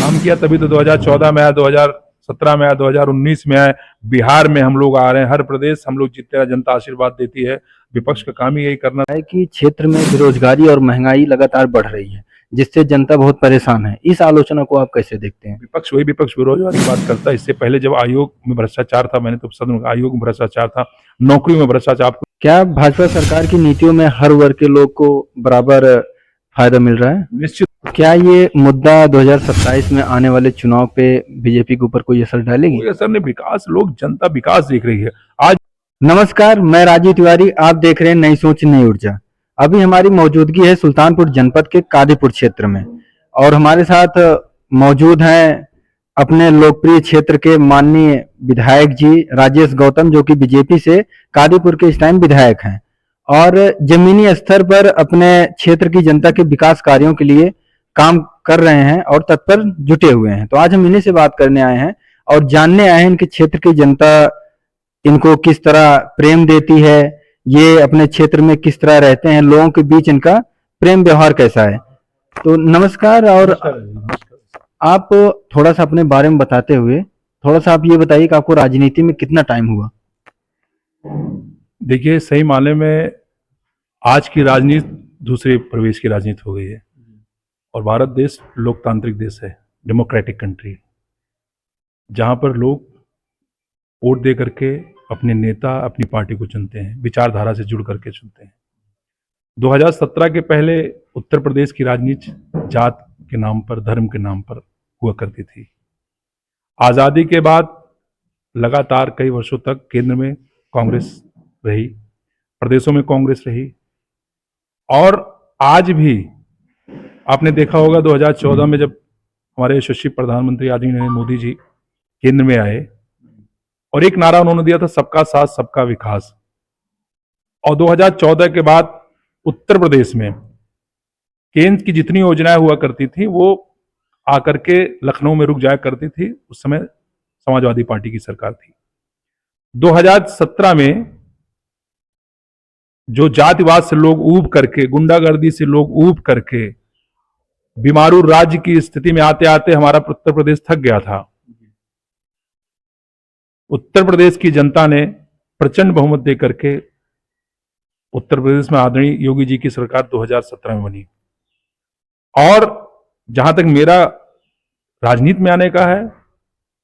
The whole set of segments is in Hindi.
काम किया तभी तो 2014 में आया, 2017 में आया, 2019 में आया। बिहार में हम लोग आ रहे हैं, हर प्रदेश हम लोग जीतते हैं, जनता आशीर्वाद देती है। विपक्ष का काम ही यही करना है कि क्षेत्र में बेरोजगारी और महंगाई लगातार बढ़ रही है, जिससे जनता बहुत परेशान है। इस आलोचना को आप कैसे देखते हैं? विपक्ष बेरोजगारी की बात करता है। इससे पहले जब आयोग में भ्रष्टाचार था, मैंने तो सदन में आयोग में भ्रष्टाचार था, नौकरी में भ्रष्टाचार। क्या भाजपा सरकार की नीतियों में हर वर्ग के लोग को बराबर फायदा मिल रहा है? निश्चित। क्या ये मुद्दा 2027 में आने वाले चुनाव पे बीजेपी के ऊपर कोई असर डालेगी? कोई असर नहीं, विकास, लोग जनता विकास देख रही है आज। नमस्कार, मैं राजीव तिवारी, आप देख रहे हैं नई सोच नई ऊर्जा। अभी हमारी मौजूदगी है सुल्तानपुर जनपद के कादीपुर क्षेत्र में और हमारे साथ मौजूद हैं अपने लोकप्रिय क्षेत्र के माननीय विधायक जी राजेश गौतम, जो कि बीजेपी से कादीपुर के इस टाइम विधायक हैं और जमीनी स्तर पर अपने क्षेत्र की जनता के विकास कार्यों के लिए काम कर रहे हैं और तत्पर जुटे हुए हैं। तो आज हम इन्हीं से बात करने आए हैं और जानने आए हैं इनके क्षेत्र की जनता इनको किस तरह प्रेम देती है, ये अपने क्षेत्र में किस तरह रहते हैं, लोगों के बीच इनका प्रेम व्यवहार कैसा है। तो नमस्कार। और आप थोड़ा सा अपने बारे में बताते हुए थोड़ा सा आप ये बताइए कि आपको राजनीति में कितना टाइम हुआ? देखिए, सही मायने में आज की राजनीति दूसरे प्रवेश की राजनीति हो गई है और भारत देश लोकतांत्रिक देश है, डेमोक्रेटिक कंट्री, जहां पर लोग वोट दे करके अपने नेता, अपनी पार्टी को चुनते हैं, विचारधारा से जुड़ करके चुनते हैं। 2017 के पहले उत्तर प्रदेश की राजनीति जात के नाम पर, धर्म के नाम पर हुआ करती थी। आज़ादी के बाद लगातार कई वर्षों तक केंद्र में कांग्रेस रही, प्रदेशों में कांग्रेस रही और आज भी आपने देखा होगा 2014 में जब हमारे यशस्वी प्रधानमंत्री आदरणीय नरेंद्र मोदी जी केंद्र में आए और एक नारा उन्होंने दिया था, सबका साथ सबका विकास। और 2014 के बाद उत्तर प्रदेश में केंद्र की जितनी योजनाएं हुआ करती थी वो आकर के लखनऊ में रुक जाया करती थी। उस समय समाजवादी पार्टी की सरकार थी। 2017 में जो जातिवाद से लोग ऊब करके, गुंडागर्दी से लोग ऊब करके बीमारू राज्य की स्थिति में आते आते हमारा उत्तर प्रदेश थक गया था। उत्तर प्रदेश की जनता ने प्रचंड बहुमत देकर के उत्तर प्रदेश में आदरणीय योगी जी की सरकार 2017 में बनी। और जहां तक मेरा राजनीति में आने का है,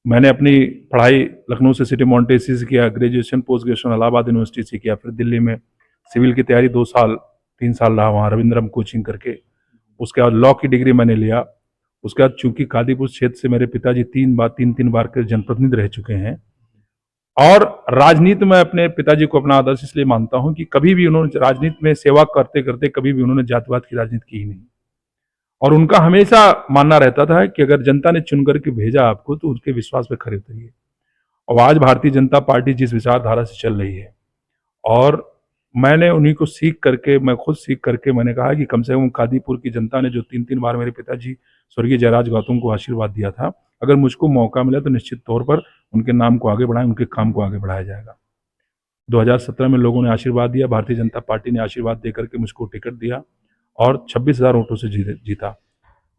मैंने अपनी पढ़ाई लखनऊ से सिटी मॉन्टेसी से किया, graduation post graduation Allahabad university से किया, फिर दिल्ली में सिविल की तैयारी 2 साल 3 साल रहा वहाँ रविंद्रम कोचिंग करके। उसके बाद लॉ की डिग्री मैंने लिया। उसके बाद चूंकि कादीपुर क्षेत्र से मेरे पिताजी 3 बार के जनप्रतिनिधि रह चुके हैं और राजनीति में अपने पिताजी को अपना आदर्श इसलिए मानता हूं कि कभी भी उन्होंने राजनीति में सेवा करते करते कभी भी उन्होंने जातिवाद की राजनीति की ही नहीं और उनका हमेशा मानना रहता था कि अगर जनता ने चुन करके भेजा आपको तो उसके विश्वास पे खरे उतरिए। और आज भारतीय जनता पार्टी जिस विचारधारा से चल रही है और मैंने उन्हीं को सीख करके, मैं खुद सीख करके मैंने कहा कि कम से कम कादीपुर की जनता ने जो 3 बार मेरे पिताजी स्वर्गीय जयराज गौतम को आशीर्वाद दिया था, अगर मुझको मौका मिला तो निश्चित तौर पर उनके नाम को आगे बढ़ाएं, उनके काम को आगे बढ़ाया जाएगा। 2017 में लोगों ने आशीर्वाद दिया, भारतीय जनता पार्टी ने आशीर्वाद देकर के मुझको टिकट दिया और 26,000 वोटों से जीता।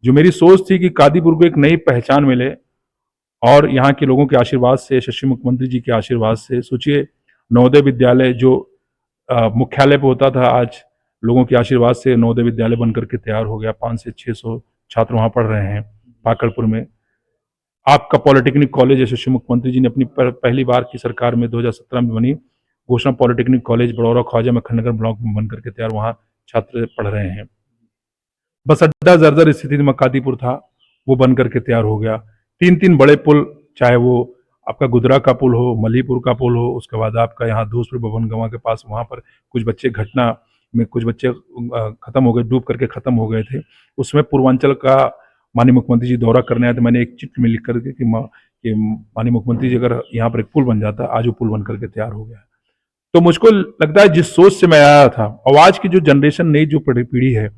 जो मेरी सोच थी कि कादीपुर को एक नई पहचान मिले और यहाँ के लोगों के आशीर्वाद से, यशस्वी मुख्यमंत्री जी के आशीर्वाद से, सोचिए नवोदय विद्यालय जो मुख्यालय पे होता था, आज लोगों के आशीर्वाद से नवोदय विद्यालय बनकर के तैयार हो गया। 500 से 600 छात्र वहाँ पढ़ रहे हैं पाकड़पुर में। आपका पॉलिटेक्निक कॉलेज यशस्वी मुख्यमंत्री जी ने अपनी पहली बार की सरकार में 2017 में बनी घोषणा पॉलिटेक्निक कॉलेज बड़ौरा ख्वाजा मखनगर ब्लॉक में बनकर के तैयार, वहाँ छात्र पढ़ रहे हैं। बस अड्डा जर्जर स्थिति में कादीपुर था, वो बन करके तैयार हो गया। 3 बड़े पुल, चाहे वो आपका गुदरा का पुल हो, मलीपुर का पुल हो, उसके बाद आपका यहाँ दोस्तपुर भवन गंवा के पास, वहाँ पर कुछ बच्चे घटना में कुछ बच्चे खत्म हो गए, डूब करके खत्म हो गए थे। उसमें पूर्वांचल का माननीय मुख्यमंत्री जी दौरा करने आए तो मैंने एक चिट्ठी में लिख कर कि माननीय मुख्यमंत्री जी अगर यहाँ पर एक पुल बन जाता, आज वो पुल बन करके तैयार हो गया। तो मुझको लगता है जिस सोच से मैं आया था और आज की जो जनरेशन, नई जो पीढ़ी है,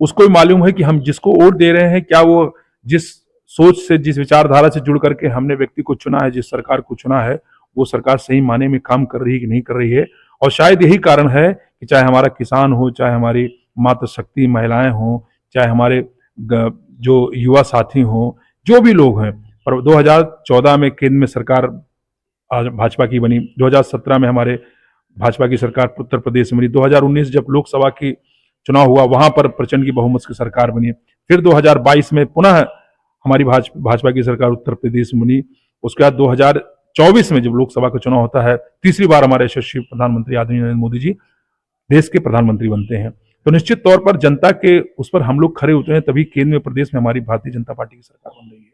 उसको भी मालूम है कि हम जिसको वोट दे रहे हैं, क्या वो जिस सोच से, जिस विचारधारा से जुड़ करके हमने व्यक्ति को चुना है, जिस सरकार को चुना है, वो सरकार सही माने में काम कर रही है कि नहीं कर रही है। और शायद यही कारण है कि चाहे हमारा किसान हो, चाहे हमारी मातृशक्ति महिलाएं हों, चाहे हमारे जो युवा साथी हों, जो भी लोग हैं। पर 2014 में केंद्र में सरकार भाजपा की बनी, 2017 में हमारे भाजपा की सरकार उत्तर प्रदेश में बनी, 2019 जब लोकसभा की चुनाव हुआ वहां पर प्रचंड की बहुमत की सरकार बनी, फिर 2022 में पुनः हमारी भाजपा की सरकार उत्तर प्रदेश में बनी। उसके बाद 2024 में जब लोकसभा का चुनाव होता है, तीसरी बार हमारे यशस्वी प्रधानमंत्री आदरणीय नरेंद्र मोदी जी देश के प्रधानमंत्री बनते हैं। तो निश्चित तौर पर जनता के उस पर हम लोग खरे उतरे हैं, तभी केंद्र में प्रदेश में हमारी भारतीय जनता पार्टी की सरकार बन रही है।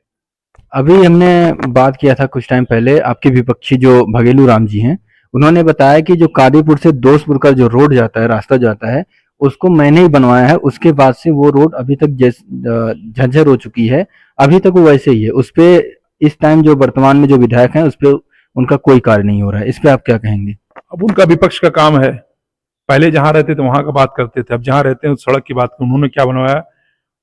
अभी हमने बात किया था कुछ टाइम पहले, आपके विपक्षी जो भगेलू राम जी हैं, उन्होंने बताया कि जो कादीपुर से दोस्तपुर का जो रोड जाता है, रास्ता जाता है, उसको मैंने ही बनवाया है। उसके बाद से वो रोड अभी तक झंझर हो चुकी है, अभी तक वो वैसे ही है। उस पे इस टाइम जो वर्तमान में जो विधायक हैं, उस पे उनका कोई कार्य नहीं हो रहा है। इस पे आप क्या कहेंगे? अब उनका विपक्ष का काम है, पहले जहां रहते थे वहां का बात करते थे, अब जहां रहते हैं उस सड़क की बात। उन्होंने क्या बनवाया?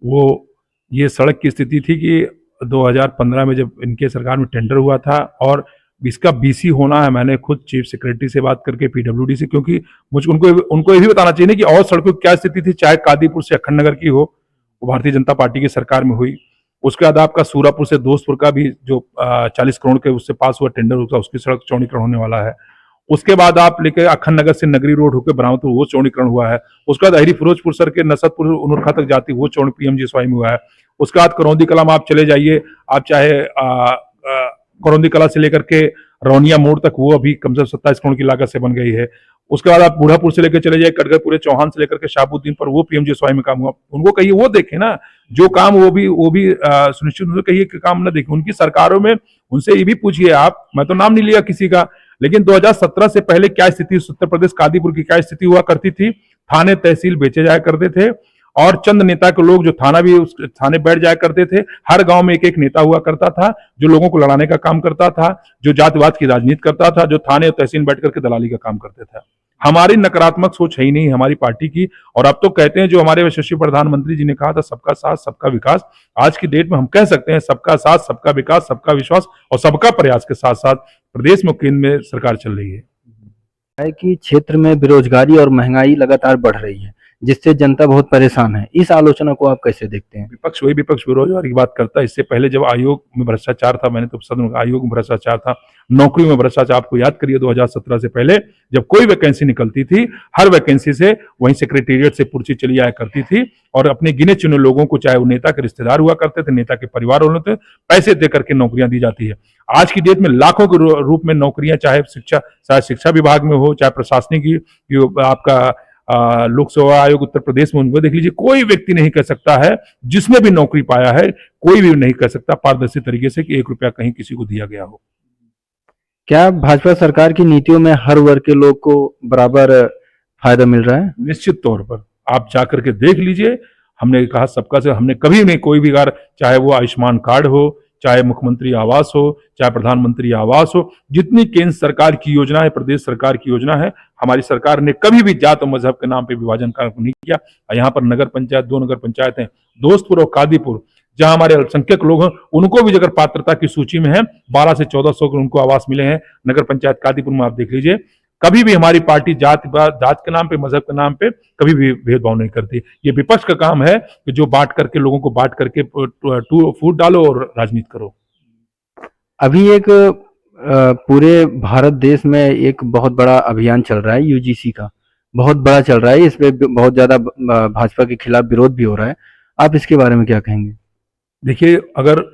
वो ये सड़क की स्थिति थी कि 2015 में जब इनके सरकार में टेंडर हुआ था और इसका बीसी होना है, मैंने खुद चीफ सेक्रेटरी से बात करके पीडब्ल्यूडी से, क्योंकि मुझे उनको ये भी बताना चाहिए कि और सड़कों की क्या स्थिति थी, चाहे कादीपुर से अखंड नगर की हो, वो भारतीय जनता पार्टी की सरकार में हुई। उसके बाद आपका सूरापुर से दोस्तपुर का भी जो 40 करोड़ के उससे पास हुआ टेंडर, उसका उसकी सड़क चौड़ीकरण होने वाला है। उसके बाद आप लेके अखंड नगर से नगरी रोड होकर बरामपुर, वो चौड़ीकरण हुआ है। उसके बाद अहरी फिरोजपुर सर के नसतपुर उनरखा तक जाती, वो चौड़ी पीएमजीएसवाई में हुआ है। उसके बाद करौंदी कला में आप चले जाइए, आप चाहे करौंदी कला से लेकर के रौनिया मोड़ तक, वो अभी कम से कम 27 करोड़ की लागत से बन गई है। उसके बाद आप बूढ़ापुर से लेकर चले जाइए कटगरपुरे चौहान से लेकर के शाहबुद्दीन पर, वो पीएमजीएसवाई में काम हुआ। उनको कहिए वो देखे ना जो काम, वो भी सुनिश्चित रूप से कहिए कि काम न देखे उनकी सरकारों में। उनसे ये भी पूछिए आप, मैं तो नाम नहीं लिया किसी का, लेकिन 2017 से पहले क्या स्थिति उत्तर प्रदेश कादीपुर की क्या स्थिति हुआ करती थी? थाने तहसील बेचे जाया करते थे और चंद नेता के लोग जो थाना भी उस थाने बैठ जाया करते थे। हर गांव में एक एक नेता हुआ करता था जो लोगों को लड़ाने का काम करता था, जो जातिवाद की राजनीति करता था, जो थाने और तहसील बैठ करके दलाली का काम करते थे। हमारी नकारात्मक सोच है ही नहीं हमारी पार्टी की। और अब तो कहते हैं जो हमारे यशस्वी प्रधानमंत्री जी ने कहा था, सबका साथ सबका विकास। आज की डेट में हम कह सकते हैं सबका साथ सबका विकास, सबका विश्वास और सबका प्रयास के साथ साथ प्रदेश में केंद्र में सरकार चल रही है। कि क्षेत्र में बेरोजगारी और महंगाई लगातार बढ़ रही है, जिससे जनता बहुत परेशान है। इस आलोचना को आप कैसे देखते हैं? विपक्ष वही विपक्ष बेरोजगारी की बात करता है। इससे पहले जब आयोग में भ्रष्टाचार था, मैंने तो सदन में आयोग में भ्रष्टाचार था, नौकरी में भ्रष्टाचार, आपको याद करिए 2017 से पहले जब कोई वैकेंसी निकलती थी, हर वैकेंसी से वहीं सेक्रेटेरिएट से पर्ची चली आया करती थी और अपने गिने चुने लोगों को, चाहे वो नेता के रिश्तेदार हुआ करते थे, नेता के परिवार वालों थे, पैसे दे करके नौकरियां दी जाती है। आज की डेट में लाखों के रूप में नौकरियां, चाहे शिक्षा विभाग में हो, चाहे प्रशासनिक आपका लोक सेवा आयोग उत्तर प्रदेश में, उनको देख लीजिए, कोई व्यक्ति नहीं कह सकता है जिसने भी नौकरी पाया है, कोई भी नहीं कह सकता पारदर्शी तरीके से कि 1 रुपया कहीं किसी को दिया गया हो। क्या भाजपा सरकार की नीतियों में हर वर्ग के लोग को बराबर फायदा मिल रहा है? निश्चित तौर पर आप जाकर के देख लीजिए। हमने कहा सबका से, हमने कभी नहीं कोई भी कार्य, चाहे वो आयुष्मान कार्ड हो, चाहे मुख्यमंत्री आवास हो, चाहे प्रधानमंत्री आवास हो, जितनी केंद्र सरकार की योजना है, प्रदेश सरकार की योजना है, हमारी सरकार ने कभी भी जात और मजहब के नाम पे विभाजन कार्य नहीं किया। यहाँ पर नगर पंचायत, 2 नगर पंचायतें, दोस्तपुर और कादीपुर, जहां हमारे अल्पसंख्यक लोग हैं, उनको भी अगर पात्रता की सूची में है, 12 से 1400 उनको आवास मिले हैं। नगर पंचायत कादीपुर में आप देख लीजिए, कभी भी हमारी पार्टी जात के नाम पे, मजहब के नाम पे कभी भी भेदभाव नहीं करती। ये विपक्ष का काम है कि जो बांट करके, लोगों को बांट करके फूट डालो और राजनीति करो। अभी एक पूरे भारत देश में एक बहुत बड़ा अभियान चल रहा है, यूजीसी का बहुत बड़ा चल रहा है। इस पे बहुत ज्यादा भाजपा के खिलाफ विरोध भी हो रहा है। आप इसके बारे में क्या कहेंगे? देखिए, अगर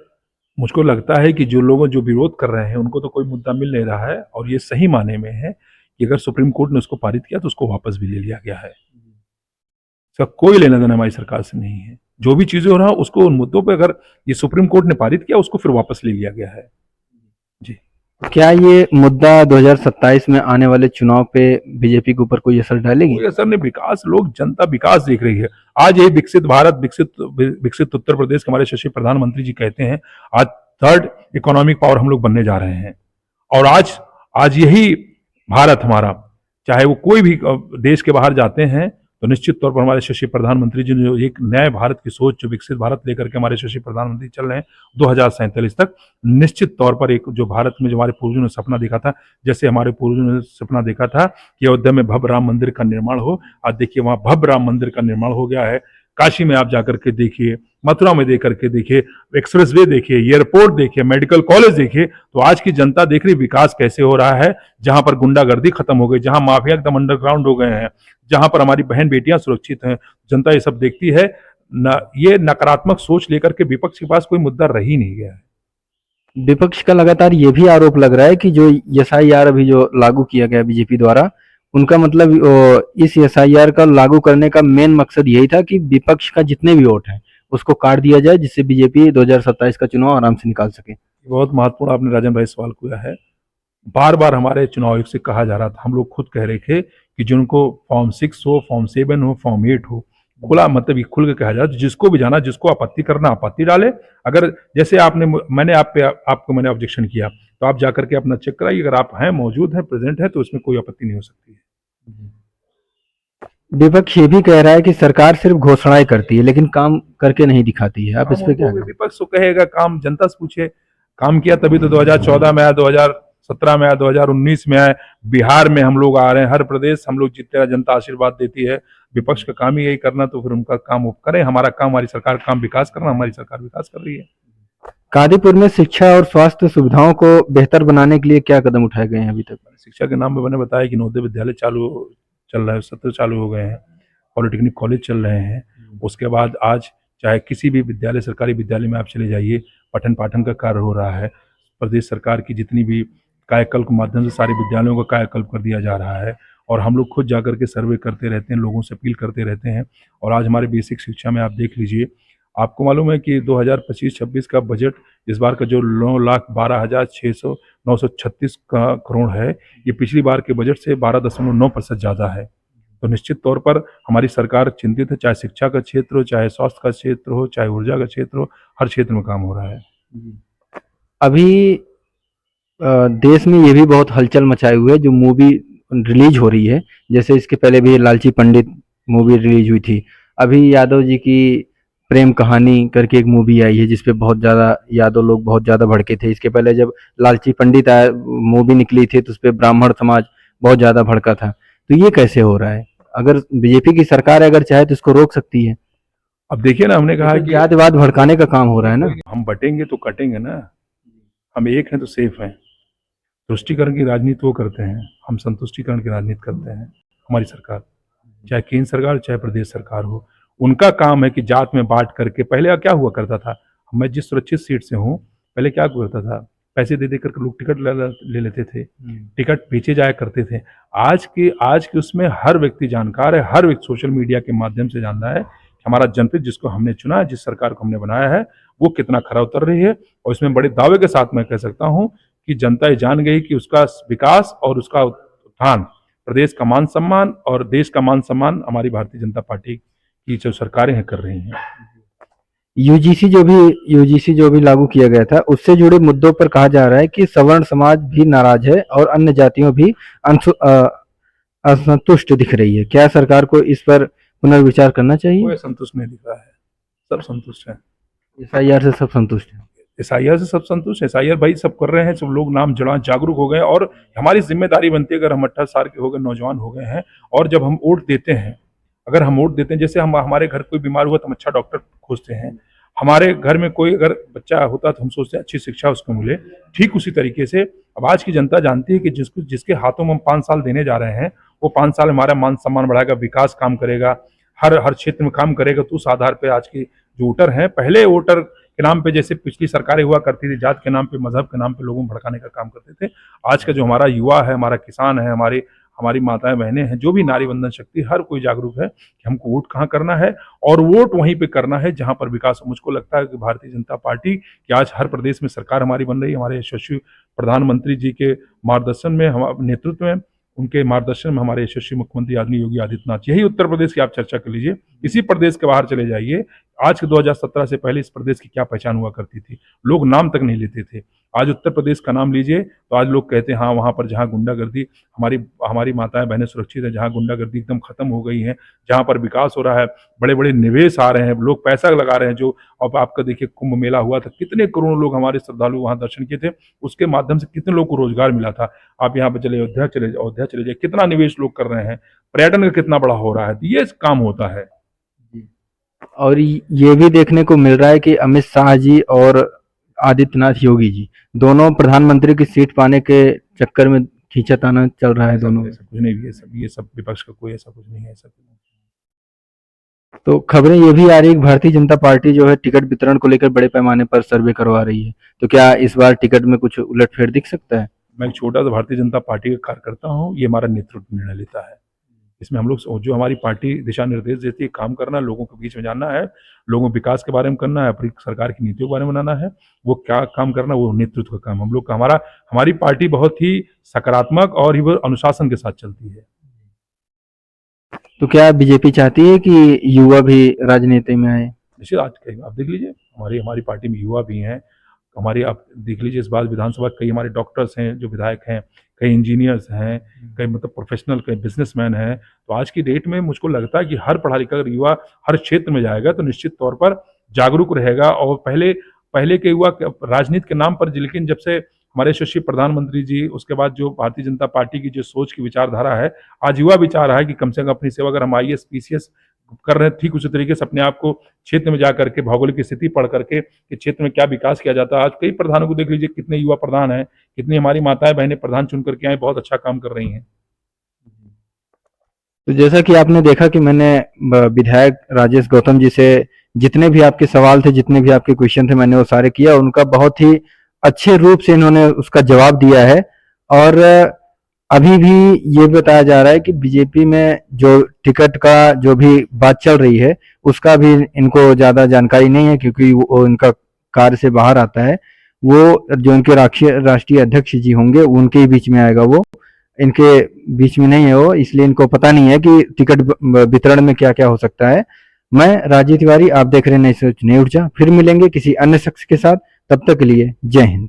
मुझको लगता है कि जो लोग जो विरोध कर रहे हैं उनको तो कोई मुद्दा मिल नहीं रहा है, और ये सही माने में है कि अगर सुप्रीम कोर्ट ने उसको पारित किया तो उसको वापस भी ले लिया गया है। इसका कोई लेना देना हमारी सरकार से नहीं है। जो भी चीजें हो रहा है उसको, उन मुद्दों पे अगर ये सुप्रीम कोर्ट ने पारित किया, उसको फिर वापस ले लिया गया है। जी। क्या ये मुद्दा 2027 में आने वाले चुनाव पे बीजेपी के ऊपर कोई असर डालेगी? कोई असर नहीं। विकास, लोग, जनता विकास देख रही है। आज यही विकसित भारत, विकसित उत्तर प्रदेश के हमारे यशस्वी प्रधानमंत्री जी कहते हैं, आज 3rd इकोनॉमिक पावर हम लोग बनने जा रहे हैं। और आज यही भारत हमारा, चाहे वो कोई भी देश के बाहर जाते हैं, तो निश्चित तौर पर हमारे यशस्वी प्रधानमंत्री जी ने जो एक नए भारत की सोच, जो विकसित भारत लेकर के हमारे यशस्वी प्रधानमंत्री चल रहे हैं 2047 तक, निश्चित तौर पर एक जो भारत में जो हमारे पूर्वजों ने सपना देखा था, जैसे हमारे पूर्वजों ने सपना देखा था कि अयोध्या में भव्य राम मंदिर का निर्माण हो, आज देखिए वहां भव्य राम मंदिर का निर्माण हो गया है। काशी में आप जाकर के देखिए, मथुरा में देख करके देखिए, एक्सप्रेसवे देखिए, एयरपोर्ट देखिए, मेडिकल कॉलेज देखिए, तो आज की जनता देख रही विकास कैसे हो रहा है। जहां पर गुंडागर्दी खत्म हो गई, जहां माफिया एकदम अंडरग्राउंड हो गए हैं, जहां पर हमारी बहन बेटियां सुरक्षित हैं, जनता ये सब देखती है। ये नकारात्मक सोच लेकर के विपक्ष के पास कोई मुद्दा रह ही नहीं गया है। विपक्ष का लगातार ये भी आरोप लग रहा है कि जो एसआईआर अभी जो लागू किया गया बीजेपी द्वारा, उनका मतलब इस एसआईआर का लागू करने का मेन मकसद यही था कि विपक्ष का जितने भी वोट हैं उसको काट दिया जाए, जिससे बीजेपी 2027 का चुनाव आराम से निकाल सके। बहुत महत्वपूर्ण आपने राजन भाई सवाल किया है। बार बार हमारे चुनाव आयोग से कहा जा रहा था, हम लोग खुद कह रहे थे कि जिनको फॉर्म 6 हो, फॉर्म 7 हो, फॉर्म 8 हो, खुला मतलब ये खुल के कहा जाए, जिसको भी जाना, जिसको आपत्ति करना आपत्ति डाले। अगर जैसे मैंने आपको मैंने ऑब्जेक्शन किया, तो आप जाकर के अपना चेक कराइए, अगर आप हैं, मौजूद हैं, प्रेजेंट है, तो उसमें कोई आपत्ति नहीं हो सकती है। विपक्ष ये भी कह रहा है कि सरकार सिर्फ घोषणाएं करती है लेकिन काम करके नहीं दिखाती है। आप इस पे क्या कहें? विपक्ष तो कहेगा, काम जनता से पूछे। काम किया तभी तो 2014 में आया, 2017 में आया, 2019 में आया। बिहार में हम लोग आ रहे हैं, हर प्रदेश हम लोग जीतते हैं, जनता आशीर्वाद देती है। विपक्ष का काम ही यही करना, तो फिर उनका काम वो करें। हमारा काम, हमारी सरकार का काम विकास करना, हमारी सरकार विकास कर रही है। कादीपुर में शिक्षा और स्वास्थ्य सुविधाओं को बेहतर बनाने के लिए क्या कदम उठाए गए हैं अभी तक? शिक्षा के नाम पे मैंने बताया कि नवोदय विद्यालय चल रहा है, सत्र चालू हो गए हैं, पॉलिटेक्निक कॉलेज चल रहे हैं। उसके बाद आज चाहे किसी भी विद्यालय, सरकारी विद्यालय में आप चले जाइए, पठन पाठन का कार्य हो रहा है। प्रदेश सरकार की जितनी भी कायाकल्प के माध्यम से सारे विद्यालयों का कायाकल्प कर दिया जा रहा है, और हम लोग खुद जाकर के सर्वे करते रहते हैं, लोगों से अपील करते रहते हैं। और आज हमारे बेसिक शिक्षा में आप देख लीजिए, आपको मालूम है कि 2025-26 का बजट इस बार का जो 9,12,936 करोड़ है, ये पिछली बार के बजट से 12.9% ज़्यादा है। तो निश्चित तौर पर हमारी सरकार चिंतित है, चाहे शिक्षा का क्षेत्र हो, चाहे स्वास्थ्य का क्षेत्र हो, चाहे ऊर्जा का क्षेत्र हो, हर क्षेत्र में काम हो रहा है। अभी देश में ये भी बहुत हलचल मचाए हुए है जो मूवी रिलीज हो रही है। जैसे इसके पहले भी लालची पंडित मूवी रिलीज हुई थी। अभी यादव जी की प्रेम कहानी करके एक मूवी आई है जिसपे बहुत ज़्यादा यादव लोग बहुत ज़्यादा भड़के थे। इसके पहले जब लालची पंडित मूवी निकली थी तो उस पर ब्राह्मण समाज बहुत ज़्यादा भड़का था। तो ये कैसे हो रहा है? अगर बीजेपी की सरकार अगर चाहे तो इसको रोक सकती है। अब देखिए ना, हमने कहा कि जातिवाद भड़काने का काम हो रहा है ना। हम बटेंगे तो कटेंगे ना, हम एक हैं तो सेफ हैं। तुष्टिकरण की राजनीति वो करते हैं, हम संतुष्टिकरण की राजनीति करते हैं। हमारी सरकार, चाहे केंद्र सरकार चाहे प्रदेश सरकार हो, उनका काम है कि जात में बांट करके। पहले क्या हुआ करता था, मैं जिस सुरक्षित सीट से हूँ, पहले क्या हुआ करता था, पैसे दे दे करके लोग टिकट ले लेते थे, टिकट बेचे जाया करते थे। आज के उसमें हर व्यक्ति जानकार है, हर व्यक्ति सोशल मीडिया के माध्यम से जान रहा है कि हमारा जनपद जिसको हमने चुना है, जिस सरकार को हमने बनाया है, वो कितना खरा उतर रही है। और इसमें बड़े दावे के साथ मैं कह सकता हूँ कि जनता ये जान गई कि उसका विकास और उसका उत्थान, प्रदेश का मान सम्मान और देश का मान सम्मान हमारी भारतीय जनता पार्टी की जो सरकारें हैं कर रही हैं। यूजीसी जो भी लागू किया गया था उससे जुड़े मुद्दों पर कहा जा रहा है कि सवर्ण समाज भी नाराज है और अन्य जातियों भी असंतुष्ट दिख रही है। क्या सरकार को इस पर पुनर्विचार करना चाहिए? कोई संतुष्ट नहीं दिख रहा है, सब संतुष्ट है। एसआईआर से सब संतुष्ट है। एसआईआर से सब संतुष्ट है। एसआईआर भाई सब कर रहे हैं, सब लोग नाम जड़ा जागरूक हो गए। और हमारी जिम्मेदारी बनती है, अगर हम 18 साल के हो गए, नौजवान हो गए हैं, और जब हम वोट देते हैं, अगर हम वोट देते हैं, जैसे हमारे घर कोई बीमार हुआ तो हम अच्छा डॉक्टर खोजते हैं, हमारे घर में कोई अगर बच्चा होता तो हम सोचते हैं अच्छी शिक्षा उसको मिले। ठीक उसी तरीके से अब आज की जनता जानती है कि जिसके हाथों में हम 5 साल देने जा रहे हैं, वो 5 साल हमारा मान सम्मान बढ़ाएगा, विकास काम करेगा, हर क्षेत्र में काम करेगा। तो उस आधार पर आज की जो वोटर हैं, पहले वोटर के नाम पे जैसे पिछली सरकारें हुआ करती थी, जात के नाम पे, मजहब के नाम पे लोगों को भड़काने का काम करते थे। आज का जो हमारा युवा है, हमारा किसान है, हमारी माताएं बहनें हैं, जो भी नारी वंदन शक्ति, हर कोई जागरूक है कि हमको वोट कहाँ करना है, और वोट वहीं पे करना है जहां पर विकास हो। मुझको लगता है कि भारतीय जनता पार्टी की आज हर प्रदेश में सरकार हमारी बन रही है, हमारे यशस्वी प्रधानमंत्री जी के मार्गदर्शन में, हमारे नेतृत्व में, उनके मार्गदर्शन में हमारे यशस्वी मुख्यमंत्री आदरणीय योगी आदित्यनाथ। यही उत्तर प्रदेश की आप चर्चा कर लीजिए, इसी प्रदेश के बाहर चले जाइए, आज के 2017 से पहले इस प्रदेश की क्या पहचान हुआ करती थी, लोग नाम तक नहीं लेते थे। आज उत्तर प्रदेश का नाम लीजिए तो आज लोग कहते हैं हाँ, वहाँ पर जहाँ गुंडागर्दी, हमारी माताएं बहनें सुरक्षित है, जहाँ गुंडागर्दी एकदम खत्म हो गई है, जहाँ पर विकास हो रहा है, बड़े बड़े निवेश आ रहे हैं, लोग पैसा लगा रहे हैं। जो अब आपका देखिए कुंभ मेला हुआ था, कितने करोड़ों लोग हमारे श्रद्धालु वहाँ दर्शन किए थे, उसके माध्यम से कितने लोग को रोजगार मिला था। आप यहाँ पर चले अयोध्या चले जाए, कितना निवेश लोग कर रहे हैं, पर्यटन का कितना बड़ा हो रहा है। तो ये काम होता है। और ये भी देखने को मिल रहा है कि अमित शाह जी और आदित्यनाथ योगी जी दोनों प्रधानमंत्री की सीट पाने के चक्कर में खींचाताना चल रहा है दोनों। ऐसा कुछ नहीं, ये सब विपक्ष का कोई ऐसा कुछ नहीं है, ऐसा कुछ नहीं। तो खबरें ये भी आ रही है कि भारतीय जनता पार्टी जो है टिकट वितरण को लेकर बड़े पैमाने पर सर्वे करवा रही है, तो क्या इस बार टिकट में कुछ उलटफेर दिख सकता है? मैं एक छोटा सा भारतीय जनता पार्टी का कार्यकर्ता हूँ, ये हमारा नेतृत्व निर्णय लेता है। इसमें हम लोग जो हमारी पार्टी दिशा निर्देश देती है, काम करना है, लोगों के बीच में जानना है, लोगों के विकास के बारे में करना है, अपनी सरकार की नीतियों के बारे में बनाना है, वो क्या काम करना है, वो नेतृत्व का काम हम लोग का। हमारी पार्टी बहुत ही सकारात्मक और ही वो अनुशासन के साथ चलती है। तो क्या बीजेपी चाहती है कि युवा भी राजनीति में आए? निश्चित, आज आप देख लीजिए, हमारी पार्टी में युवा भी हैं। आप देख लीजिए, इस बार विधानसभा कई हमारे डॉक्टर्स हैं जो विधायक हैं, कई इंजीनियर्स हैं, कई मतलब प्रोफेशनल, कई बिजनेसमैन हैं। तो आज की डेट में मुझको लगता है कि हर पढ़ा लिखा अगर युवा हर क्षेत्र में जाएगा तो निश्चित तौर पर जागरूक रहेगा। और पहले के युवा राजनीति के नाम पर, लेकिन जब से हमारे यशस्वी प्रधानमंत्री जी, उसके बाद जो भारतीय जनता पार्टी की जो सोच की विचारधारा है, आज युवा भी चाह रहा है कि कम से कम अपनी सेवा, अगर हम IAS PCS कर रहे हैं, ठीक उसी तरीके से अपने आप को क्षेत्र में जा करके भौगोलिक स्थिति पढ़ करके कि क्षेत्र में क्या विकास किया जाता है। आज कई प्रधानों को देख लीजिए, कितने युवा प्रधान हैं, कितनी हमारी माताएं बहनें प्रधान चुन करके आए, बहुत अच्छा काम कर रही हैं। तो जैसा कि आपने देखा कि मैंने विधायक राजेश गौतम जी से जितने भी आपके सवाल थे, जितने भी आपके क्वेश्चन थे, मैंने वो सारे किया। उनका बहुत ही अच्छे रूप से इन्होंने उसका जवाब दिया है। और अभी भी ये बताया जा रहा है कि बीजेपी में जो टिकट का जो भी बात चल रही है, उसका भी इनको ज्यादा जानकारी नहीं है, क्योंकि वो इनका कार्य से बाहर आता है। वो जो इनके राष्ट्रीय अध्यक्ष जी होंगे, उनके ही बीच में आएगा, वो इनके बीच में नहीं है वो, इसलिए इनको पता नहीं है कि टिकट वितरण में क्या क्या हो सकता है। मैं राजीव तिवारी, आप देख रहे हैं नई सोच नई ऊर्जा। फिर मिलेंगे किसी अन्य शख्स के साथ, तब तक के लिए जय हिंद।